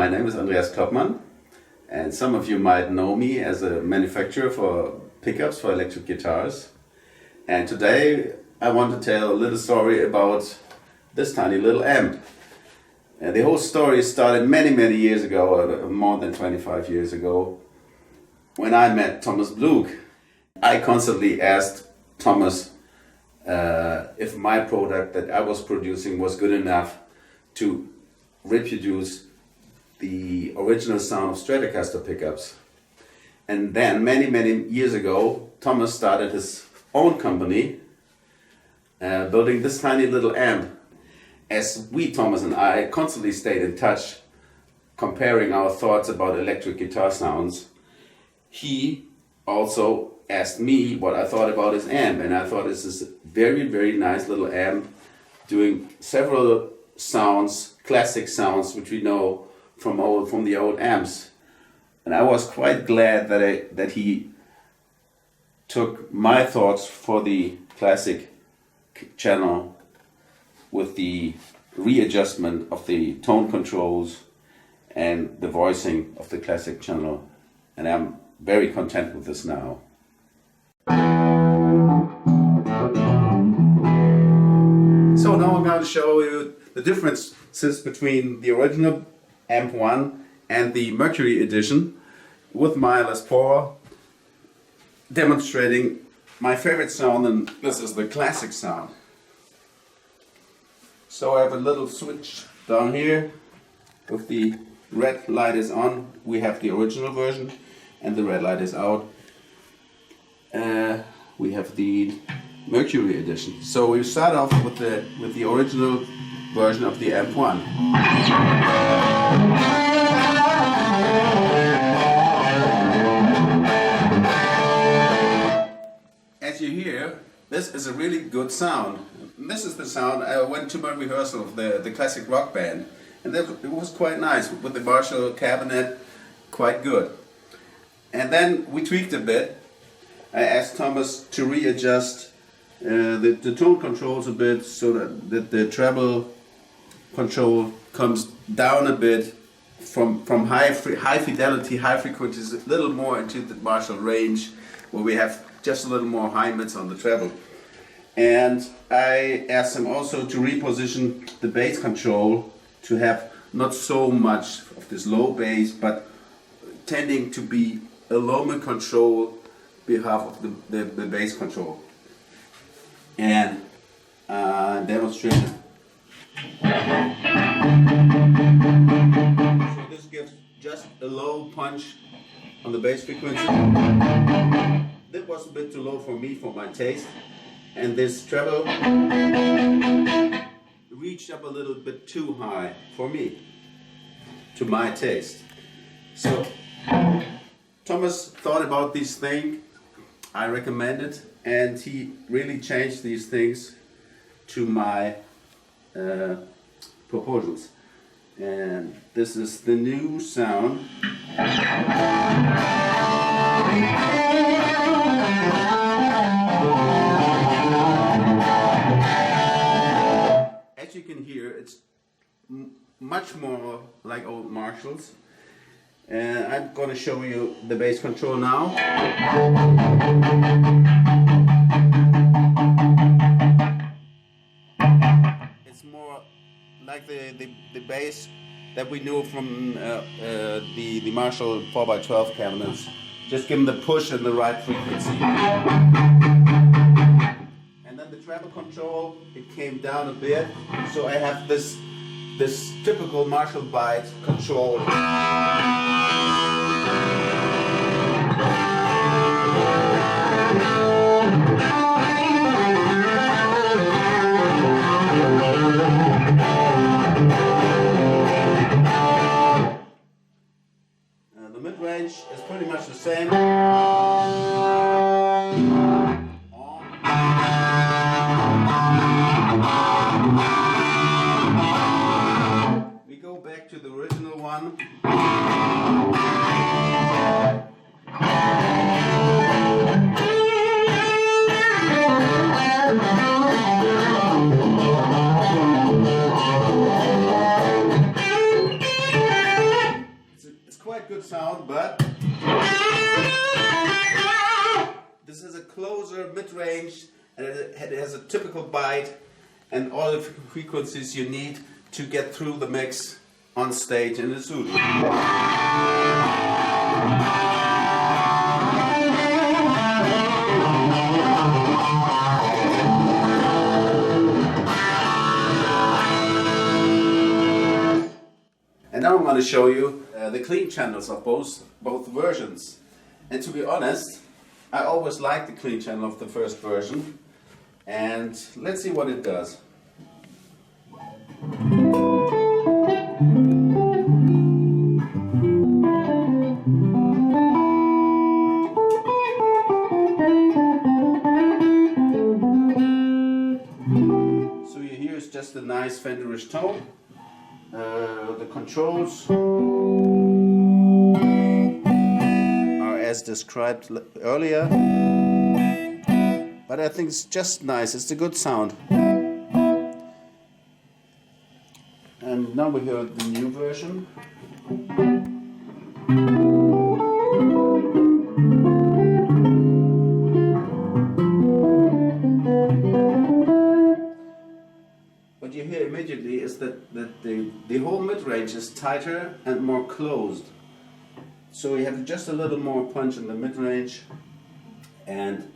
My name is Andreas Kloppmann, and some of you might know me as a manufacturer for pickups for electric guitars. And today I want to tell a little story about this tiny little amp. And the whole story started many years ago, more than 25 years ago, when I met Thomas Blug. I constantly asked Thomas if my product that I was producing was good enough to reproduce the original sound of Stratocaster pickups. And then many years ago, Thomas started his own company building this tiny little amp. As we, Thomas and I, constantly stayed in touch, comparing our thoughts about electric guitar sounds, he also asked me what I thought about his amp, and I thought this is a very nice little amp doing several sounds, classic sounds, which we know from the old amps. And I was quite glad that he took my thoughts for the classic channel with the readjustment of the tone controls and the voicing of the classic channel. And I'm very content with this now. So now I'm going to show you the differences between the original AMP1 and the Mercury Edition with my Les Paul, demonstrating my favorite sound, and this is the classic sound. So I have a little switch down here. If the red light is on, we have the original version, and the red light is out, we have the Mercury Edition. So we start off with the original version of the AMP1. As you hear, this is a really good sound. This is the sound. I went to my rehearsal of the classic rock band, and it was quite nice with the Marshall cabinet, quite good. And then we tweaked a bit. I asked Thomas to readjust the tone controls a bit so that the treble control comes down a bit from high fidelity, high frequencies, a little more into the Marshall range, where we have just a little more high mids on the treble. And I asked him also to reposition the bass control to have not so much of this low bass, but tending to be a low mid control behalf of the bass control. And demonstrated. So this gives just a low punch on the bass frequency. That was a bit too low for me, for my taste. And this treble reached up a little bit too high for me, to my taste. So Thomas thought about these things. I recommend it, and he really changed these things to my proposals. And this is the new sound. As you can hear, it's much more like old Marshalls. And I'm going to show you the bass control now. It's more like the bass that we knew from the Marshall 4x12 cabinets. Just give them the push and the right frequency. And then the treble control, it came down a bit. So I have this typical Marshall bite control. The mid-range is pretty much the same. We go back to the original one. sound, but this is a closer mid-range, and it has a typical bite and all the frequencies you need to get through the mix on stage in the studio. And now I'm going to show you the clean channels of both versions. And to be honest, I always like the clean channel of the first version. And let's see what it does. So you hear it's just a nice Fenderish tone. The controls are as described earlier, but I think it's just nice, it's a good sound. And now we hear the new version. What you hear immediately is that the whole mid-range is tighter and more closed. So you have just a little more punch in the mid-range, and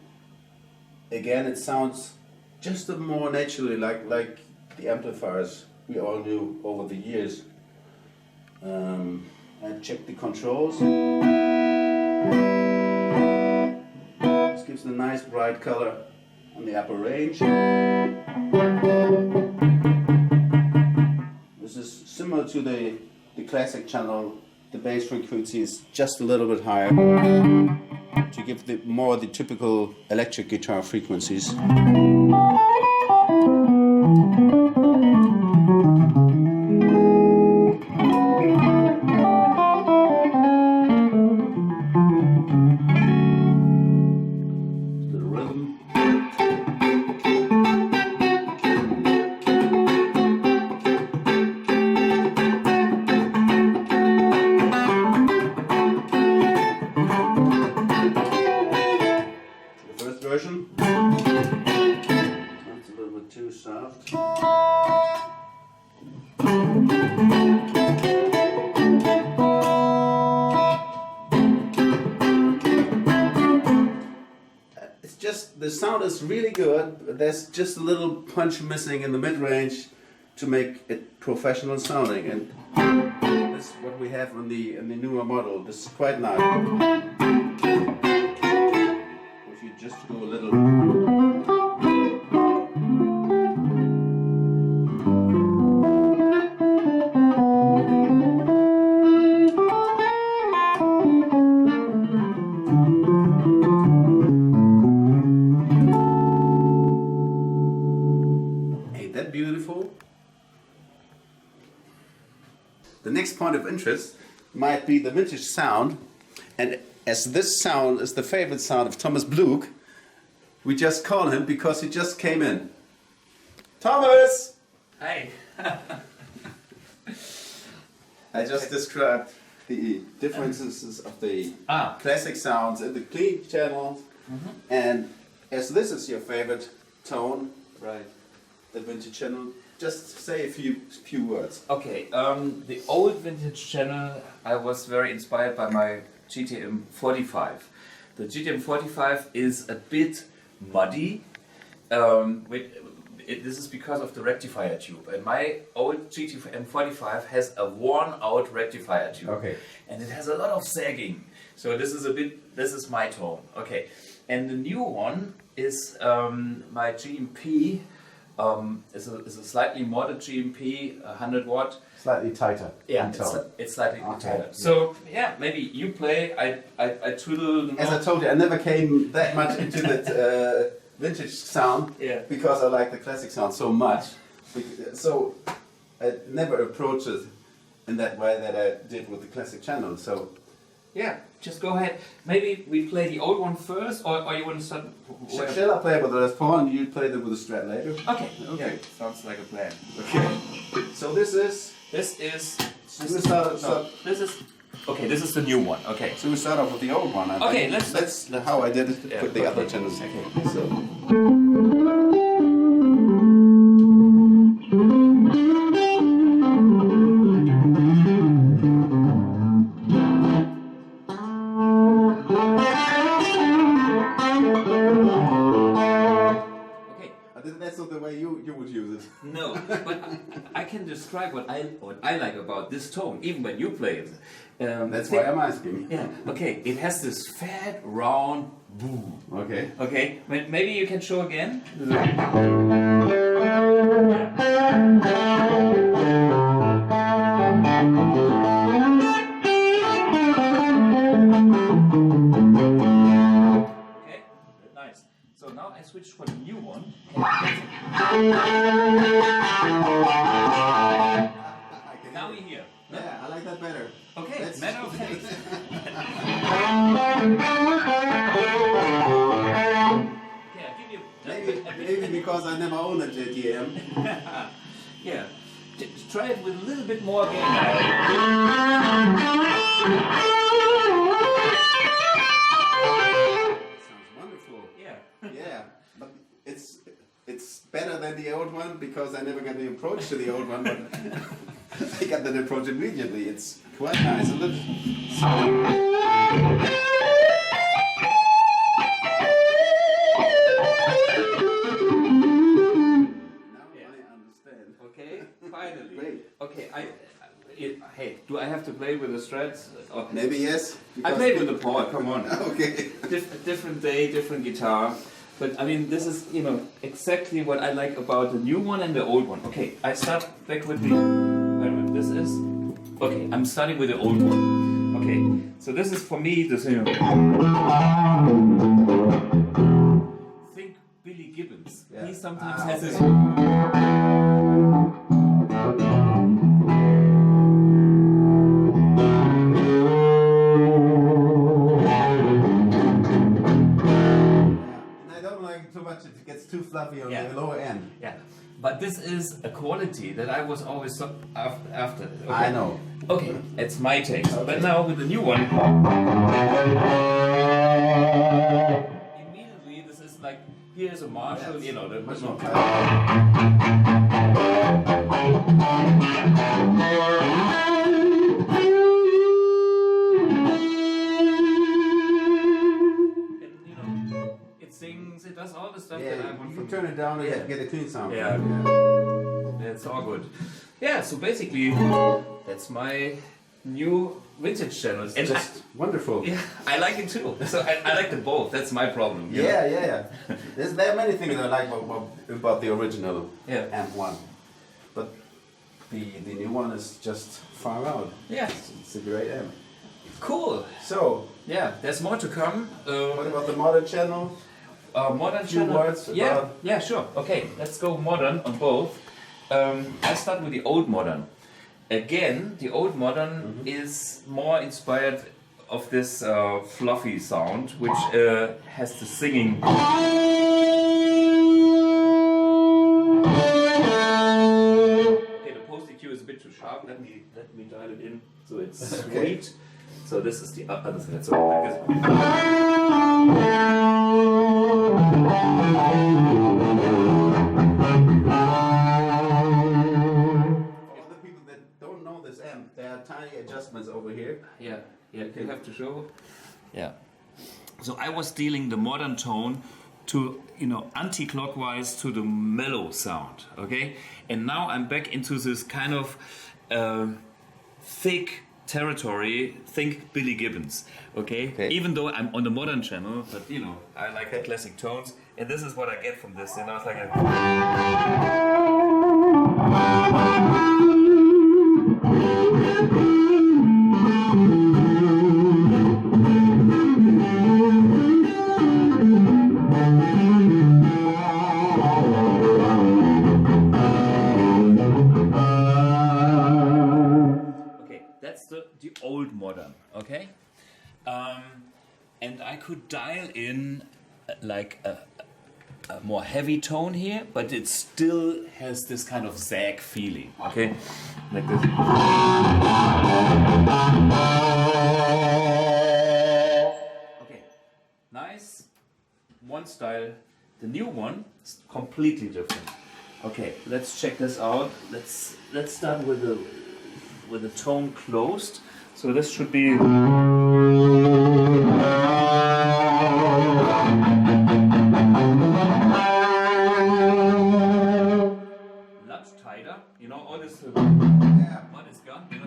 again it sounds just a more naturally like the amplifiers we all knew over the years. And check the controls. This gives a nice bright color on the upper range. This is similar to the classic channel. The bass frequency is just a little bit higher to give more the typical electric guitar frequencies. Version. That's a little bit too soft. It's just, the sound is really good, but there's just a little punch missing in the mid-range to make it professional sounding, and this is what we have in the newer model. This is quite nice. You just go a little. Ain't that beautiful? The next point of interest might be the vintage sound, and as this sound is the favorite sound of Thomas Blug, we just call him because he just came in. Thomas! Hi! I just described the differences of the classic sounds in the clean channels, and as this is your favorite tone, Right. the vintage channel, just say a few words. Okay, the old vintage channel, I was very inspired by my GTM 45. The GTM 45 is a bit muddy. This is because of the rectifier tube. And my old GTM 45 has a worn out rectifier tube. Okay. And it has a lot of sagging. So this is my tone. Okay. And the new one is my GMP. It's a slightly modded GMP, 100 watt. Slightly tighter. Yeah, it's slightly tighter. So yeah, maybe you play. I twiddle. As I told you, I never came that much into that vintage sound because I like the classic sound so much. So I never approached it in that way that I did with the classic channel. So yeah, just go ahead. Maybe we play the old one first, or you want to start? Shall I play with the Les Paul and you play them with the Strat later? Okay. Okay. Yeah, sounds like a plan. Okay. So this is. Okay, this is the new one. Okay. So we start off with the old one. Okay, That's how I did it Yeah, with the other okay. channels. Okay. So. Okay. That's not the way you would use it. No, but I can describe what I like about this tone, even when you play it. That's why I'm asking. Yeah. Okay. It has this fat, round boom. Okay. Okay. Maybe you can show again. Okay. Nice. So now I switch for the new one. Now we hear. Yeah, I like that better. Okay, That's- matter of fact. Okay, I'll give you Maybe because I never owned a JTM. yeah. Try it with a little bit more gain. Sounds wonderful. Yeah. Yeah, but it's better than the old one because I never got the approach to the old one. But I got that approach immediately. It's quite nice, isn't it? Now I understand. Okay, finally. Great. Okay, hey, do I have to play with the strats? Okay. Maybe yes. I because- played with the Paul, come on. Okay. Different day, different guitar. But I mean, this is, exactly what I like about the new one and the old one. Okay, I start back with the, wait a minute, this is, okay, I'm starting with the old one. Okay, so this is for me, this, think Billy Gibbons. Yeah. He sometimes has this. I don't like too much. It gets too fluffy on Yeah. the lower end. Yeah, but this is a quality that I was always after. Okay. I know. Okay, it's my taste. But now with the new one, immediately this is like, here's a Marshall, Much the more. it sings, it does all the stuff that I Yeah, want you from turn it down and Yeah. get a clean sound. Yeah. It's all good. Yeah, so basically, that's my new vintage channel. And Just wonderful. yeah, I like it too. So I like them both. That's my problem. you know? Yeah. There are many things I like about the original Yeah. AMP1, but the new one is just far out. Yeah. It's a great amp. Cool. So, Yeah, there's more to come. what about the modern channel? Modern Few channel. words Yeah, about- yeah, sure. Okay, let's go modern on both. I start with the old modern. Again, the old modern is more inspired of this fluffy sound, which has the singing. Okay, the post EQ is a bit too sharp. Let me dial it in so it's sweet. So this is the other side. So I guess. For all the people that don't know this amp, there are tiny adjustments over here. Yeah, you have to show. Yeah. So I was dealing the modern tone to, anti-clockwise to the mellow sound, okay? And now I'm back into this kind of thick territory, think Billy Gibbons, okay? Even though I'm on the modern channel, but I like the classic tones, and this is what I get from this, it's like a... Okay, that's the old modern, okay? And I could dial in like a more heavy tone here, but it still has this kind of zag feeling. Okay, like this. Okay, nice. One style. The new one is completely different. Okay, let's check this out. Let's start with the tone closed. So this should be. Much tighter, you know, all this one is gone. You know?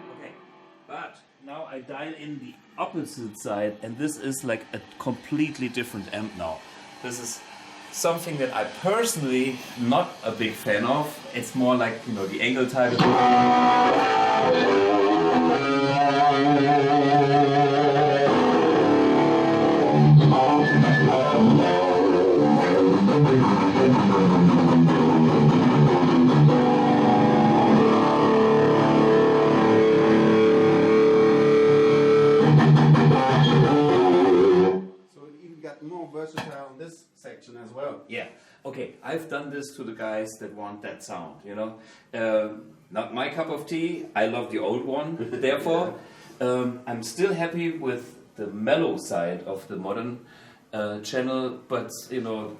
Okay, but now I dial in the opposite side, and this is like a completely different amp now. This is something that I personally not a big fan of. It's more like, you know, the angle type. More versatile in this section as well. Yeah. Okay. I've done this to the guys that want that sound. You know, not my cup of tea. I love the old one. Therefore, I'm still happy with the mellow side of the modern channel, but you know,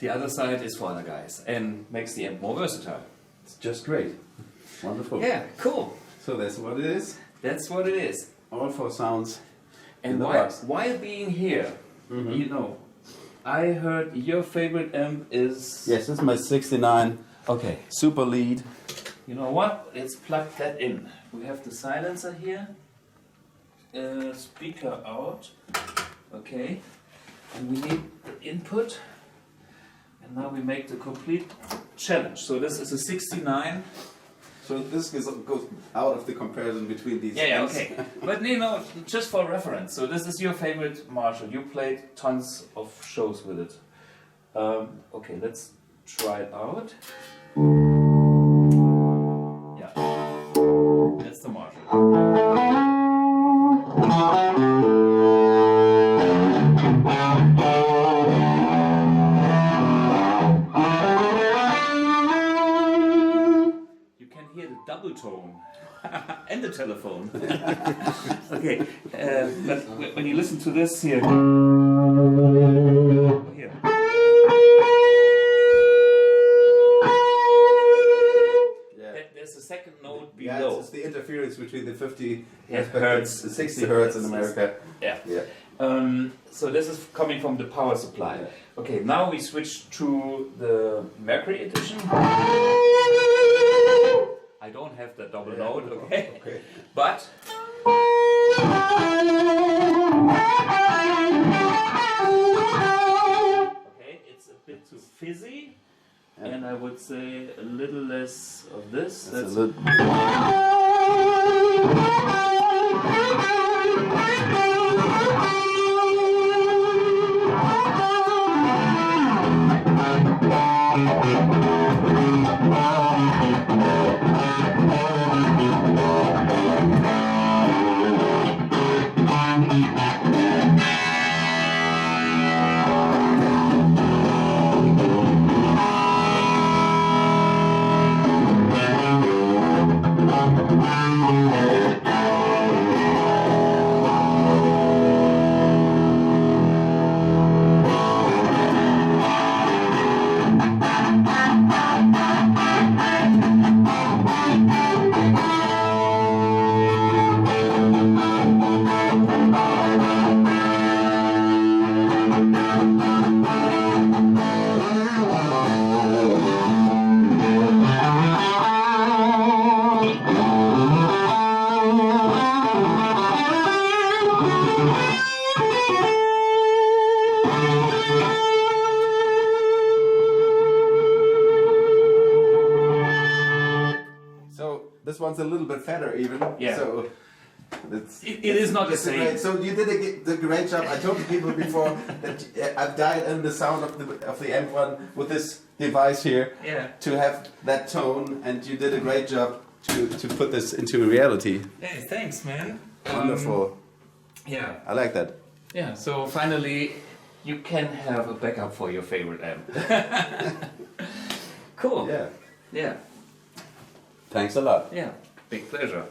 the other side is for other guys and makes the amp more versatile. It's just great. Wonderful. Yeah. Cool. So that's what it is. That's what it is. All four sounds. And while being here. Mm-hmm. You know, I heard your favorite amp is... Yes, this is my 69. Okay. Super lead. You know what? Let's plug that in. We have the silencer here. Speaker out. Okay. And we need the input. And now we make the complete challenge. So this is a 69. So this goes out of the comparison between these. Yeah, okay. But you know, just for reference. So this is your favorite Marshall. You played tons of shows with it. Okay, let's try it out. Yeah, that's the Marshall. Double tone and the telephone. Okay, but when you listen to this here, here. Yeah. There's a second note below. Yeah, it's the interference between the 50 hertz, the 60 hertz in America. Yeah. Yeah. So this is coming from the power supply. Yeah. Okay, now we switch to the Mercury Edition. I don't have the double note, okay? Okay. But okay, it's a bit too fizzy, and I would say a little less of this. That's a little. This one's a little bit fatter even. Yeah. So it is not the same. So you did the great job. I told the people before that I've dialed in the sound of the AMP1 with this device here Yeah. to have that tone, and you did a great job to put this into reality. Hey, thanks, man. Wonderful. Yeah. I like that. Yeah. So finally, you can have a backup for your favorite amp. Cool. Yeah. Yeah. Thanks a lot. Yeah. Big pleasure.